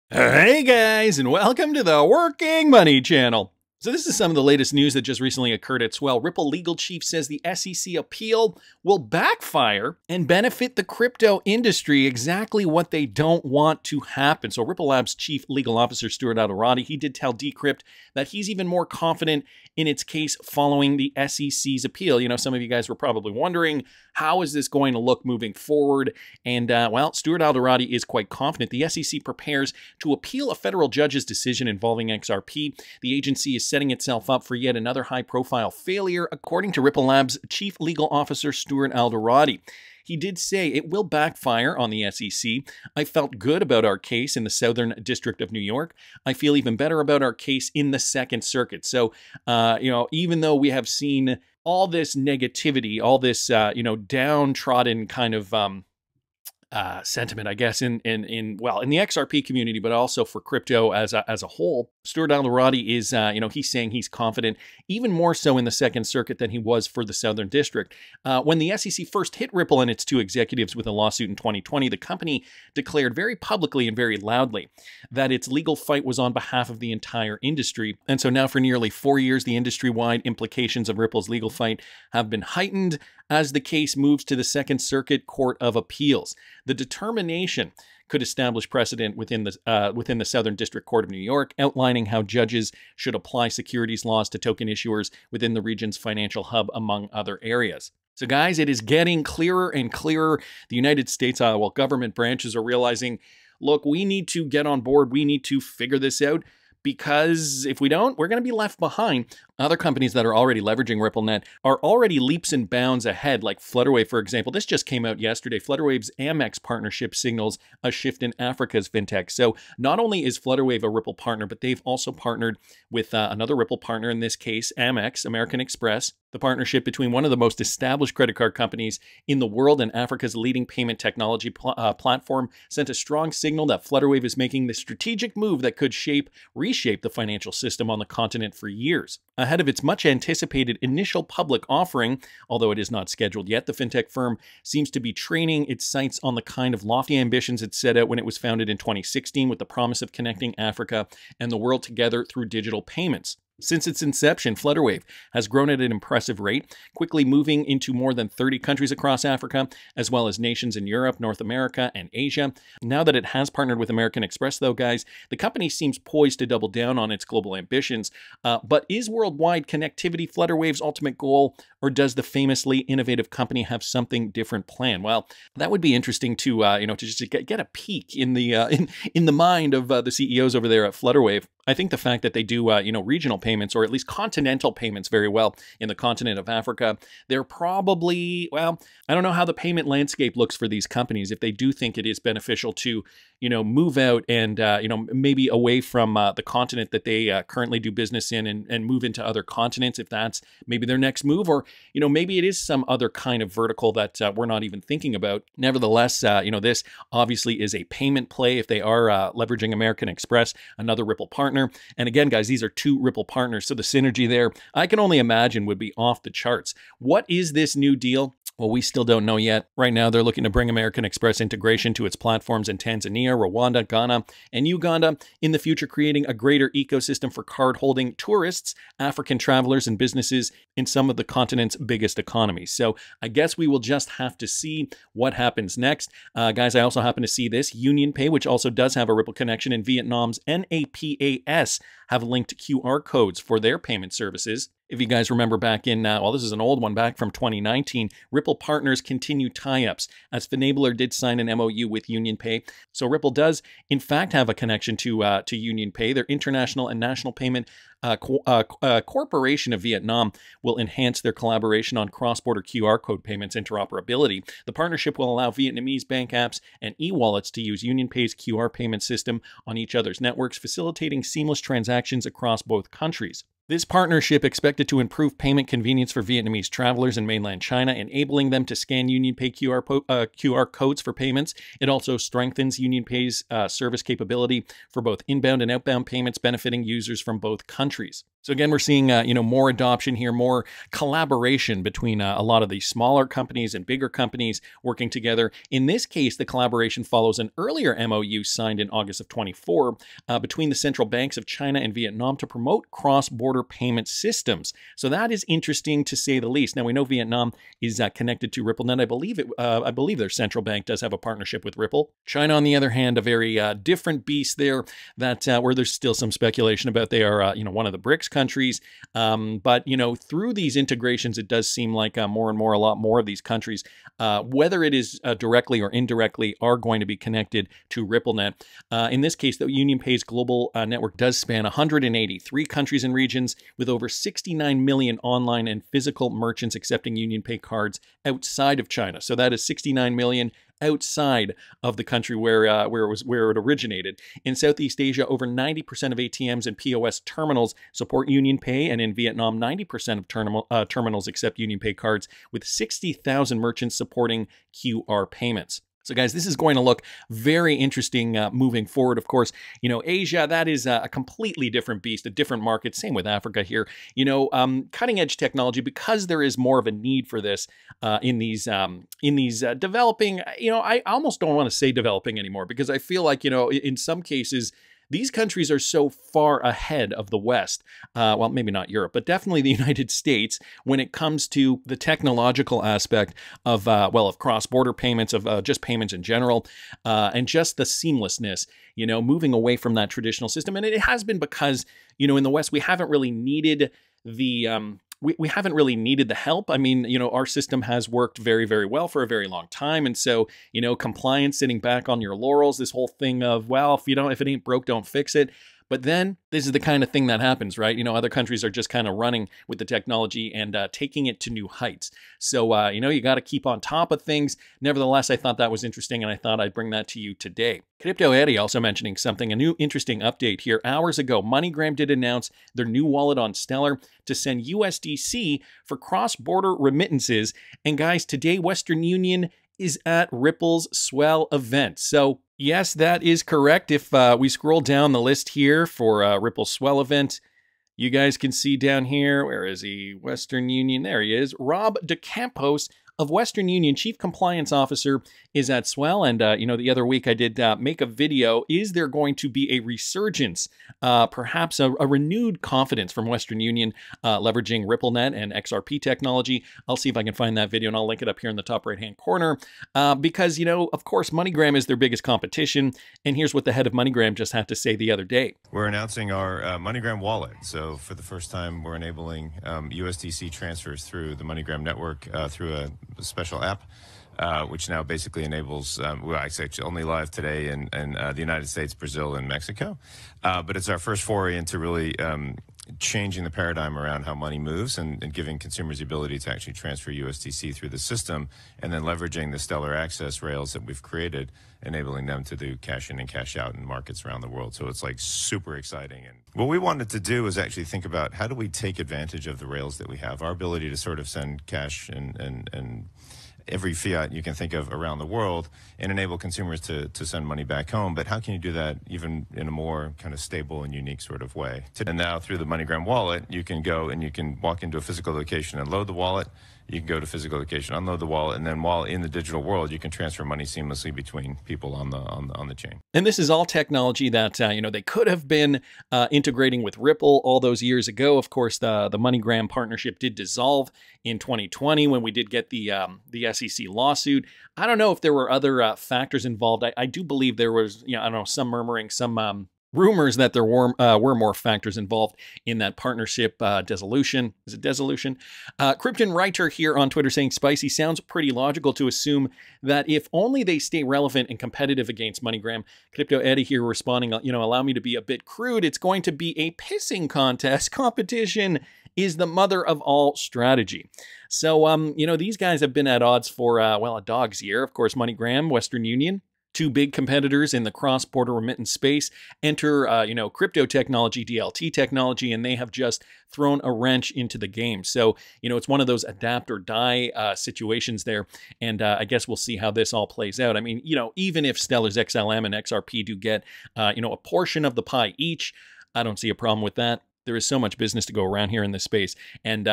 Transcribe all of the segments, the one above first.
Hey guys, and welcome to the Working Money Channel. So this is some of the latest news that just recently occurred at Swell. Ripple legal chief says the SEC appeal will backfire and benefit the crypto industry, exactly what they don't want to happen. So Ripple Labs chief legal officer Stuart Alderati, he did tell Decrypt that he's even more confident in its case following the SEC's appeal. You know, some of you guys were probably wondering, how is this going to look moving forward? And well, Stuart Alderati is quite confident. The SEC prepares to appeal a federal judge's decision involving XRP. The agency is setting itself up for yet another high-profile failure, according to Ripple Labs chief legal officer Stuart Alderati. He did say it will backfire on the SEC. I felt good about our case in the Southern District of New York. I feel even better about our case in the Second Circuit. So, you know, even though we have seen all this negativity, all this, you know, downtrodden kind of sentiment, I guess, in the XRP community, but also for crypto as a whole, Stuart Alderati is, you know, he's saying he's confident, even more so in the Second Circuit than he was for the Southern District. When the SEC first hit Ripple and its two executives with a lawsuit in 2020, the company declared very publicly and very loudly that its legal fight was on behalf of the entire industry. And so now for nearly 4 years, the industry-wide implications of Ripple's legal fight have been heightened as the case moves to the Second Circuit Court of Appeals. The determination could establish precedent within the Southern District Court of New York, outlining how judges should apply securities laws to token issuers within the region's financial hub, among other areas. So guys, it is getting clearer and clearer. The United States, government branches are realizing, look, we need to get on board. We need to figure this out, because if we don't, we're going to be left behind. Other companies that are already leveraging RippleNet are already leaps and bounds ahead, like Flutterwave, for example. This just came out yesterday. Flutterwave's Amex partnership signals a shift in Africa's fintech. So not only is Flutterwave a Ripple partner, but they've also partnered with another Ripple partner, in this case, Amex, American Express. The partnership between one of the most established credit card companies in the world and Africa's leading payment technology platform sent a strong signal that Flutterwave is making the strategic move that could reshape the financial system on the continent for years. Ahead of its much-anticipated initial public offering, although it is not scheduled yet, the fintech firm seems to be training its sights on the kind of lofty ambitions it set out when it was founded in 2016, with the promise of connecting Africa and the world together through digital payments. Since its inception, Flutterwave has grown at an impressive rate, quickly moving into more than 30 countries across Africa, as well as nations in Europe, North America, and Asia. Now that it has partnered with American Express, though, guys, the company seems poised to double down on its global ambitions. But is worldwide connectivity Flutterwave's ultimate goal, or does the famously innovative company have something different planned? Well, that would be interesting to to just get a peek in the in the mind of the CEOs over there at Flutterwave. I think the fact that they do, regional payments, or at least continental payments, very well in the continent of Africa, they're probably, well, I don't know how the payment landscape looks for these companies. If they do think it is beneficial to, move out and, maybe away from the continent that they currently do business in, and move into other continents, if that's maybe their next move, or, maybe it is some other kind of vertical that we're not even thinking about. Nevertheless, this obviously is a payment play if they are leveraging American Express, another Ripple partner. And again, guys, these are two Ripple partners, so the synergy there, I can only imagine, would be off the charts. What is this new deal? Well, we still don't know yet. Right now, they're looking to bring American Express integration to its platforms in Tanzania, Rwanda, Ghana, and Uganda, in the future creating a greater ecosystem for card-holding tourists, African travelers, and businesses in some of the continent's biggest economies. So I guess we will just have to see what happens next. Guys, I also happen to see this. UnionPay, which also does have a Ripple connection in Vietnam's NAPAS, have linked QR codes for their payment services. If you guys remember back in, this is an old one back from 2019, Ripple partners continue tie-ups, as Finabler did sign an MOU with UnionPay. So Ripple does, in fact, have a connection to UnionPay. Their international and national payment corporation of Vietnam will enhance their collaboration on cross-border QR code payments interoperability. The partnership will allow Vietnamese bank apps and e-wallets to use UnionPay's QR payment system on each other's networks, facilitating seamless transactions across both countries. This partnership expected to improve payment convenience for Vietnamese travelers in mainland China, enabling them to scan UnionPay QR codes for payments. It also strengthens UnionPay's service capability for both inbound and outbound payments, benefiting users from both countries. So again, we're seeing more adoption here, more collaboration between a lot of these smaller companies and bigger companies working together. In this case, the collaboration follows an earlier MOU signed in August of 24 between the central banks of China and Vietnam to promote cross-border payment systems. So that is interesting to say the least. Now we know Vietnam is connected to RippleNet. I believe their central bank does have a partnership with Ripple. China, on the other hand, a very different beast there. That where there's still some speculation about they are one of the BRICS countries. But through these integrations, it does seem like a lot more of these countries, whether it is directly or indirectly, are going to be connected to RippleNet. In this case, though, UnionPay's global network does span 183 countries and regions, with over 69 million online and physical merchants accepting UnionPay cards outside of China. So that is 69 million outside of the country where it originated. In Southeast Asia, over 90% of ATMs and POS terminals support UnionPay, and in Vietnam, 90% of terminals accept UnionPay cards, with 60,000 merchants supporting QR payments. So guys, this is going to look very interesting moving forward. Of course, Asia, that is a completely different beast, a different market. Same with Africa here. Cutting edge technology, because there is more of a need for this in these developing, I almost don't want to say developing anymore, because I feel like, in some cases, these countries are so far ahead of the West, well, maybe not Europe, but definitely the United States, when it comes to the technological aspect of, of cross-border payments, of just payments in general, and just the seamlessness, moving away from that traditional system. And it has been because, in the West, we haven't really needed the... We haven't really needed the help. I mean, our system has worked very, very well for a very long time. And so, compliance, sitting back on your laurels, this whole thing of, well, if it ain't broke, don't fix it. But then this is the kind of thing that happens, right? Other countries are just kind of running with the technology and taking it to new heights. So, you got to keep on top of things. Nevertheless, I thought that was interesting, and I thought I'd bring that to you today. Crypto Eddie also mentioning something, a new interesting update here. Hours ago, MoneyGram did announce their new wallet on Stellar to send USDC for cross-border remittances. And guys, today, Western Union is at Ripple's Swell event. So yes, that is correct. If we scroll down the list here for Ripple's Swell event, you guys can see down here, where is he? Western Union, there he is. Rob DeCampos of Western Union, Chief Compliance Officer, is at Swell. And, the other week I did make a video. Is there going to be a resurgence, perhaps a renewed confidence from Western Union, leveraging RippleNet and XRP technology? I'll see if I can find that video, and I'll link it up here in the top right-hand corner. Because, of course, MoneyGram is their biggest competition. And here's what the head of MoneyGram just had to say the other day. We're announcing our MoneyGram wallet. So for the first time, we're enabling USDC transfers through the MoneyGram network through a special app, which now basically enables, it's actually only live today in the United States, Brazil, and Mexico. But it's our first foray into really changing the paradigm around how money moves and giving consumers the ability to actually transfer USDC through the system, and then leveraging the Stellar access rails that we've created, enabling them to do cash in and cash out in markets around the world. So it's like super exciting. And what we wanted to do is actually think about how do we take advantage of the rails that we have, our ability to sort of send cash and every fiat you can think of around the world, and enable consumers to send money back home. But how can you do that even in a more kind of stable and unique sort of way? And now through the MoneyGram wallet, you can go and you can walk into a physical location and load the wallet. You can go to physical location, unload the wallet, and then while in the digital world, you can transfer money seamlessly between people on the chain. And this is all technology that they could have been integrating with Ripple all those years ago. Of course, the MoneyGram partnership did dissolve in 2020 when we did get the SEC lawsuit. I don't know if there were other factors involved. I do believe there was, I don't know, some murmuring, some rumors that there were more factors involved in that partnership dissolution. Is it dissolution? Krypton Writer here on Twitter saying, spicy, sounds pretty logical to assume that if only they stay relevant and competitive against MoneyGram. Crypto Eddie here responding, allow me to be a bit crude. It's going to be a pissing contest. Competition is the mother of all strategy. So, these guys have been at odds for, a dog's year. Of course, MoneyGram, Western Union, two big competitors in the cross-border remittance space enter, crypto technology, DLT technology, and they have just thrown a wrench into the game. So, it's one of those adapt or die situations there. And I guess we'll see how this all plays out. I mean, even if Stellar's XLM and XRP do get, a portion of the pie each, I don't see a problem with that. There is so much business to go around here in this space. And,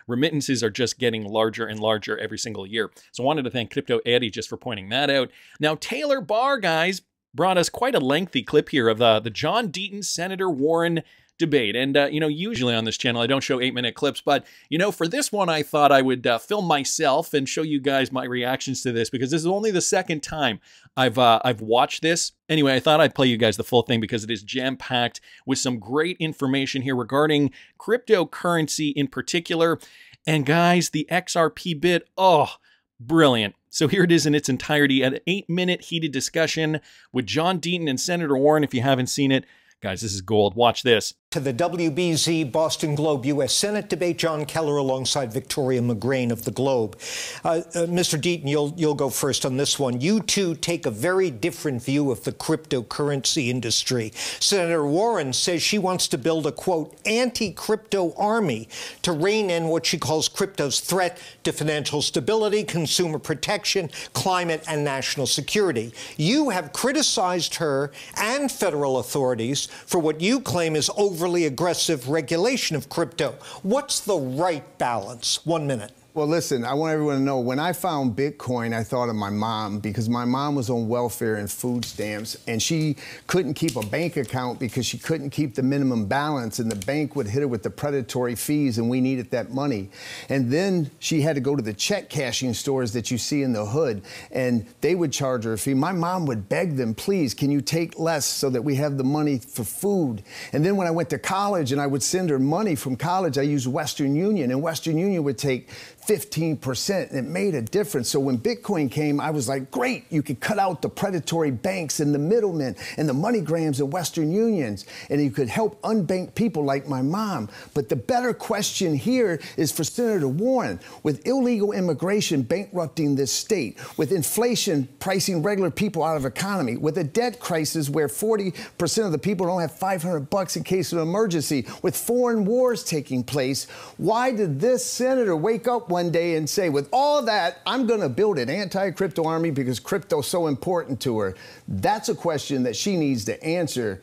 remittances are just getting larger and larger every single year. So I wanted to thank Crypto Eddie just for pointing that out. Now, Taylor Barr, guys, brought us quite a lengthy clip here of the John Deaton, Senator Warren debate. And, usually on this channel, I don't show 8-minute clips, but, for this one, I thought I would film myself and show you guys my reactions to this, because this is only the second time I've watched this. Anyway, I thought I'd play you guys the full thing because it is jam-packed with some great information here regarding cryptocurrency in particular. And guys, the XRP bit, oh, brilliant. So here it is in its entirety, an 8-minute heated discussion with John Deaton and Senator Warren. If you haven't seen it, guys, this is gold. Watch this. To the WBZ Boston Globe U.S. Senate debate, John Keller alongside Victoria McGrain of the Globe. Mr. Deaton, you'll go first on this one. You two take a very different view of the cryptocurrency industry. Senator Warren says she wants to build a, quote, anti-crypto army to rein in what she calls crypto's threat to financial stability, consumer protection, climate, and national security. You have criticized her and federal authorities for what you claim is overly aggressive regulation of crypto. What's the right balance? 1 minute. Well, listen, I want everyone to know, when I found Bitcoin, I thought of my mom, because my mom was on welfare and food stamps, and she couldn't keep a bank account because she couldn't keep the minimum balance, and the bank would hit her with the predatory fees, and we needed that money. And then she had to go to the check cashing stores that you see in the hood, and they would charge her a fee. My mom would beg them, please, can you take less so that we have the money for food? And then when I went to college and I would send her money from college, I used Western Union, and Western Union would take 15%, and it made a difference. So when Bitcoin came, I was like, great, you could cut out the predatory banks and the middlemen and the MoneyGrams and Western Unions, and you could help unbanked people like my mom. But the better question here is for Senator Warren. With illegal immigration bankrupting this state, with inflation pricing regular people out of economy, with a debt crisis where 40% of the people don't have $500 in case of an emergency, with foreign wars taking place, why did this senator wake up one day and say, with all that, I'm going to build an anti-crypto army because crypto's so important to her? That's a question that she needs to answer.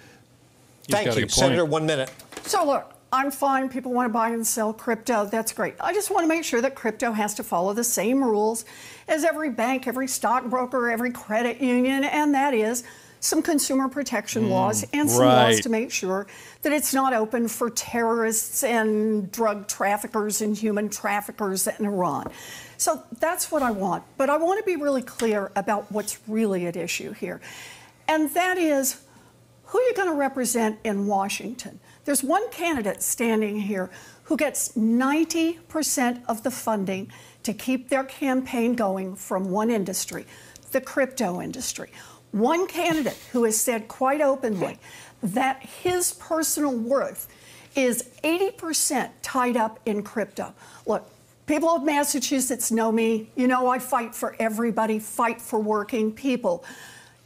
Thank you. Senator, 1 minute. So look, I'm fine. People want to buy and sell crypto. That's great. I just want to make sure that crypto has to follow the same rules as every bank, every stockbroker, every credit union, and that is some consumer protection laws and some laws to make sure that it's not open for terrorists and drug traffickers and human traffickers in Iran. So that's what I want. But I want to be really clear about what's really at issue here. And that is, who are you going to represent in Washington? There's one candidate standing here who gets 90% of the funding to keep their campaign going from one industry, the crypto industry. One candidate who has said quite openly that his personal worth is 80% tied up in crypto. Look, people of Massachusetts know me. You know I fight for everybody, fight for working people.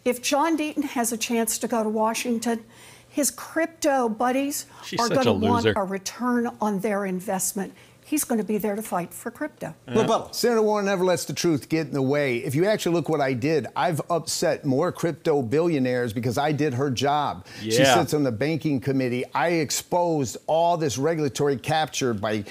If John Deaton has a chance to go to Washington, his crypto buddies are going to want a return on their investment. He's going to be there to fight for crypto. Senator Warren never lets the truth get in the way. If you actually look what I did, I've upset more crypto billionaires because I did her job. Yeah. She sits on the banking committee. I exposed all this regulatory capture by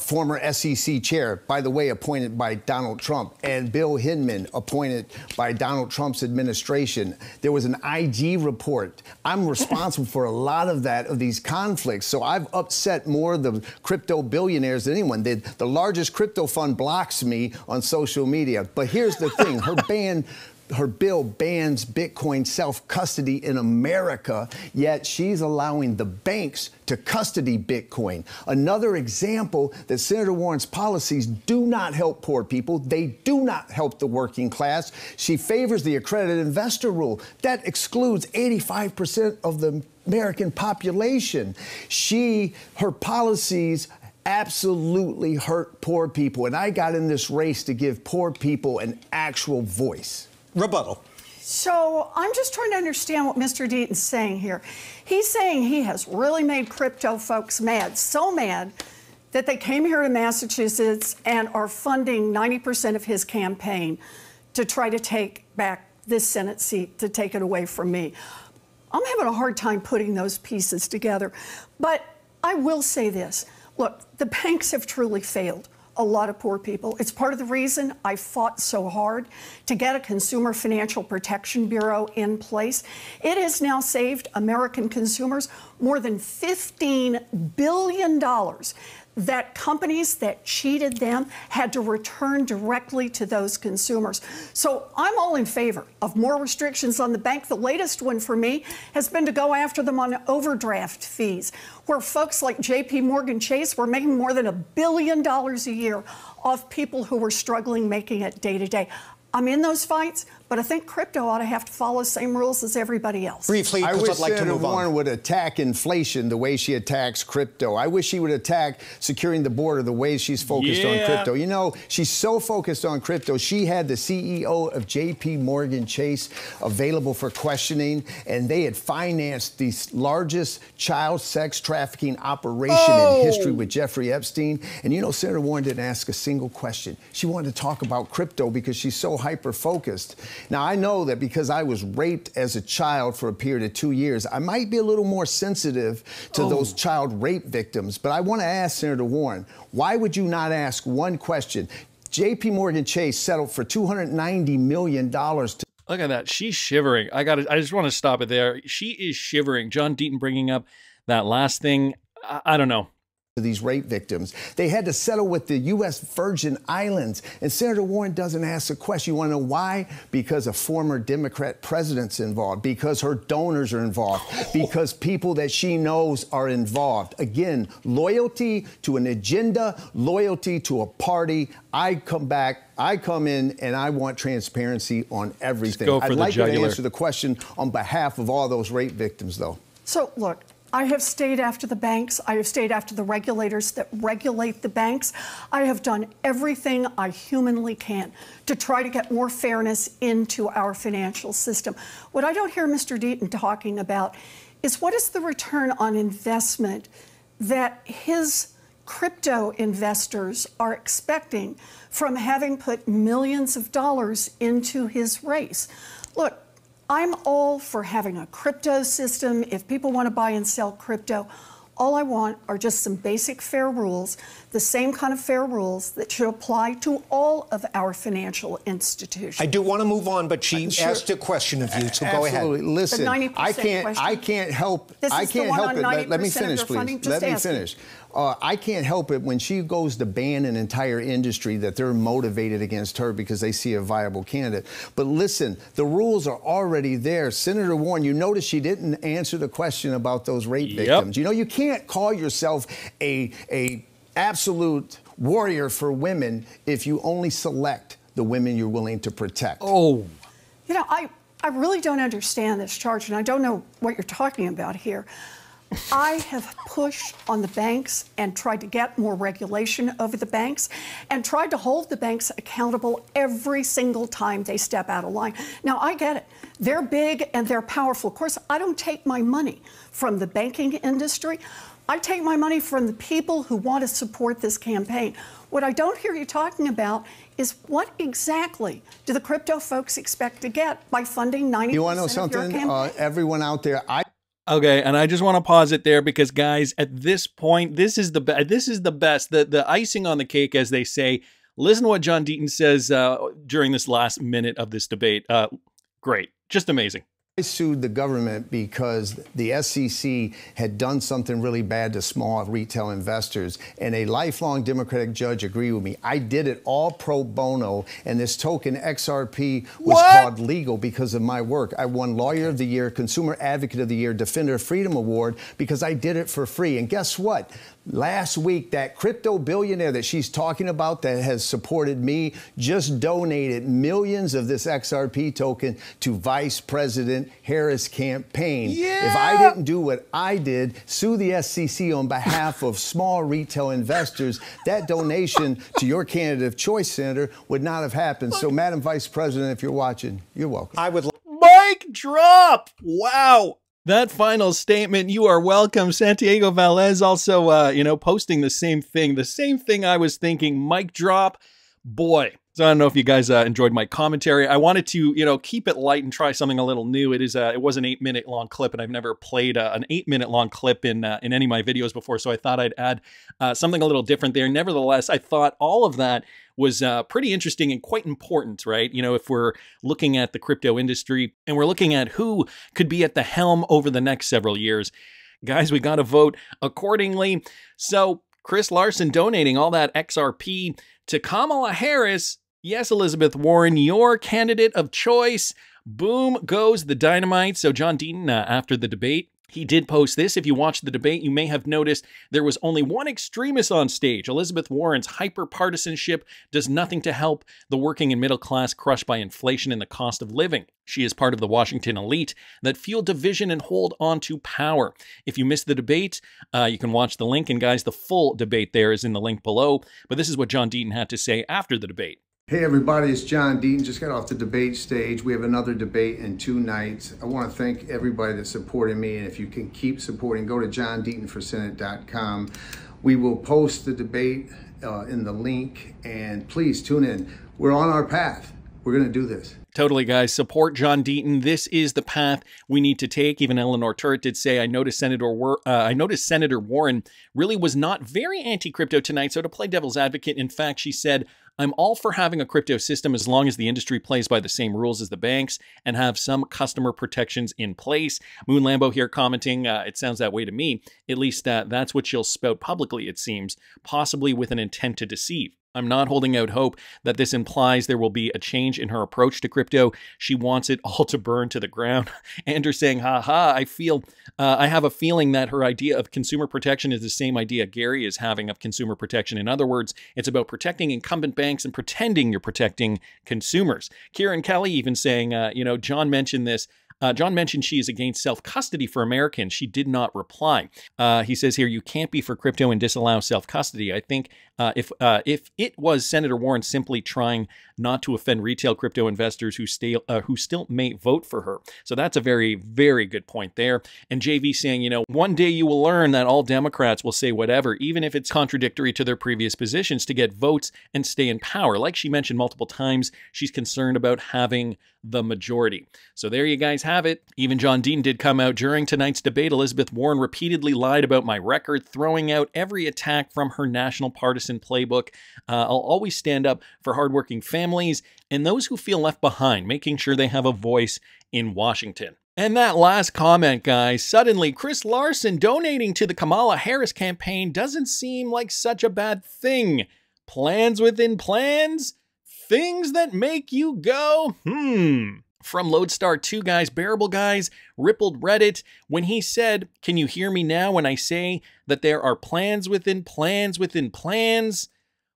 former SEC chair, by the way, appointed by Donald Trump, and Bill Hinman, appointed by Donald Trump's administration. There was an IG report. I'm responsible for a lot of that, of these conflicts. So I've upset more of the crypto billionaires than anyone. The largest crypto fund blocks me on social media. But here's the thing, her bill bans Bitcoin self-custody in America, yet she's allowing the banks to custody Bitcoin. Another example that Senator Warren's policies do not help poor people. They do not help the working class. She favors the accredited investor rule. That excludes 85% of the American population. Her policies absolutely hurt poor people, and I got in this race to give poor people an actual voice. Rebuttal. So I'm just trying to understand what Mr. Deaton's saying here. He's saying he has really made crypto folks mad, so mad that they came here to Massachusetts and are funding 90% of his campaign to try to take back this Senate seat, to take it away from me. I'm having a hard time putting those pieces together. But I will say this. Look, the banks have truly failed a lot of poor people. It's part of the reason I fought so hard to get a Consumer Financial Protection Bureau in place. It has now saved American consumers more than $15 billion that companies that cheated them had to return directly to those consumers. So I'm all in favor of more restrictions on the bank. The latest one for me has been to go after them on overdraft fees, where folks like JP Chase were making more than $1 billion a year off people who were struggling making it day to day. I'm in those fights, but I think crypto ought to have to follow the same rules as everybody else. Briefly, I because wish I'd like to Senator move on. Warren would attack inflation the way she attacks crypto. I wish she would attack securing the border the way she's focused on crypto. You know, she's so focused on crypto. She had the CEO of JP Chase available for questioning, and they had financed the largest child sex trafficking operation in history with Jeffrey Epstein. And you know, Senator Warren didn't ask a single question. She wanted to talk about crypto because she's so hyper-focused. Now, I know that because I was raped as a child for a period of 2 years, I might be a little more sensitive to those child rape victims. But I want to ask Senator Warren, why would you not ask one question? JP Chase settled for $290 million to Look at that. She's shivering. I just want to stop it there. She is shivering. John Deaton bringing up that last thing. I don't know. These rape victims. They had to settle with the U.S. Virgin Islands. And Senator Warren doesn't ask a question. You want to know why? Because a former Democrat president's involved, because her donors are involved, because people that she knows are involved. Again, loyalty to an agenda, loyalty to a party. I come in and I want transparency on everything. I'd like you to answer the question on behalf of all those rape victims, though. So, look, I have stayed after the banks. I have stayed after the regulators that regulate the banks. I have done everything I humanly can to try to get more fairness into our financial system. What I don't hear Mr. Deaton talking about is what is the return on investment that his crypto investors are expecting from having put millions of dollars into his race. Look, I'm all for having a crypto system. If people want to buy and sell crypto, all I want are just some basic fair rules, the same kind of fair rules that should apply to all of our financial institutions. I do want to move on, but she asked a question of you, so go ahead. Absolutely. Listen, I can't help it. Let me finish, please. Let me finish. I can't help it when she goes to ban an entire industry that they're motivated against her because they see a viable candidate. But listen, the rules are already there. Senator Warren, you notice she didn't answer the question about those rape victims. You know, you can't call yourself a absolute warrior for women if you only select the women you're willing to protect. You know, I really don't understand this charge, and I don't know what you're talking about here. I have pushed on the banks and tried to get more regulation over the banks and tried to hold the banks accountable every single time they step out of line. Now, I get it. They're big and they're powerful. Of course, I don't take my money from the banking industry. I take my money from the people who want to support this campaign. What I don't hear you talking about is what exactly do the crypto folks expect to get by funding 90% of your campaign? You want to know something? Everyone out there, Okay, and I just want to pause it there because, guys, at this point, this is the best, the icing on the cake, as they say. Listen to what John Deaton says during this last minute of this debate. Great, just amazing. I sued the government because the SEC had done something really bad to small retail investors, and a lifelong Democratic judge agreed with me. I did it all pro bono, and this token XRP was called legal because of my work. I won Lawyer of the Year, Consumer Advocate of the Year, Defender of Freedom Award because I did it for free. And guess what? Last week, that crypto billionaire that she's talking about that has supported me just donated millions of this XRP token to Vice President Harris' campaign. If I didn't do what I did, sue the SEC on behalf of small retail investors, that donation to your candidate of choice, Senator, would not have happened. So, Madam Vice President, if you're watching, you're welcome. I would drop. Wow. That final statement, you are welcome. Santiago Valles also, posting the same thing I was thinking. Mic drop. Boy. So I don't know if you guys enjoyed my commentary. I wanted to, keep it light and try something a little new. It was an 8-minute long clip, and I've never played an 8-minute long clip in any of my videos before. So I thought I'd add something a little different there. Nevertheless, I thought all of that was pretty interesting and quite important, right? If we're looking at the crypto industry and we're looking at who could be at the helm over the next several years, guys, we got to vote accordingly. So Chris Larsen donating all that XRP to Kamala Harris. Yes, Elizabeth Warren, your candidate of choice. Boom goes the dynamite. So John Deaton, after the debate, he did post this. If you watched the debate, you may have noticed there was only one extremist on stage. Elizabeth Warren's hyper-partisanship does nothing to help the working and middle class crushed by inflation and the cost of living. She is part of the Washington elite that fuel division and hold on to power. If you missed the debate, you can watch the link. And guys, the full debate there is in the link below. But this is what John Deaton had to say after the debate. Hey everybody, it's John Deaton. Just got off the debate stage. We have another debate in 2 nights. I want to thank everybody that's supporting me, and if you can keep supporting, go to johndeatonforsenate.com. We will post the debate in the link, and please tune in. We're on our path. We're going to do this. Totally, guys. Support John Deaton. This is the path we need to take. Even Eleanor Turret did say, I noticed Senator Warren really was not very anti-crypto tonight. So to play devil's advocate, in fact, she said, I'm all for having a crypto system as long as the industry plays by the same rules as the banks and have some customer protections in place. Moon Lambo here commenting, it sounds that way to me. At least that's what she'll spout publicly, it seems, possibly with an intent to deceive. I'm not holding out hope that this implies there will be a change in her approach to crypto. She wants it all to burn to the ground. Andrew saying, haha, I have a feeling that her idea of consumer protection is the same idea Gary is having of consumer protection. In other words, it's about protecting incumbent banks and pretending you're protecting consumers. Kieran Kelly even saying, John mentioned this. John mentioned she is against self-custody for Americans. She did not reply. He says here, you can't be for crypto and disallow self-custody. I think if it was Senator Warren simply trying not to offend retail crypto investors who still may vote for her. So that's a very, very good point there. And JV saying, one day you will learn that all Democrats will say whatever, even if it's contradictory to their previous positions, to get votes and stay in power. Like she mentioned multiple times, she's concerned about having the majority. So there you guys have it. Even John Deaton did come out during tonight's debate. Elizabeth Warren repeatedly lied about my record, throwing out every attack from her national partisan playbook. I'll always stand up for hardworking families and those who feel left behind, making sure they have a voice in Washington. And that last comment, guys, suddenly Chris Larsen donating to the Kamala Harris campaign doesn't seem like such a bad thing. Plans within plans? Things that make you go, From Lodestar 2 guys, Bearable guys, rippled Reddit when he said, can you hear me now when I say that there are plans within plans within plans?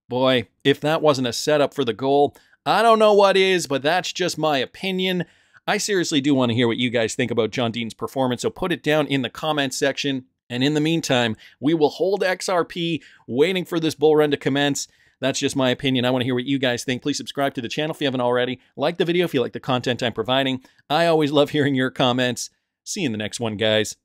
Boy, if that wasn't a setup for the goal, I don't know what is, but that's just my opinion. I seriously do want to hear what you guys think about John Deaton's performance, so put it down in the comments section. And in the meantime, we will hold XRP, waiting for this bull run to commence. That's just my opinion. I want to hear what you guys think. Please subscribe to the channel if you haven't already. Like the video if you like the content I'm providing. I always love hearing your comments. See you in the next one, guys.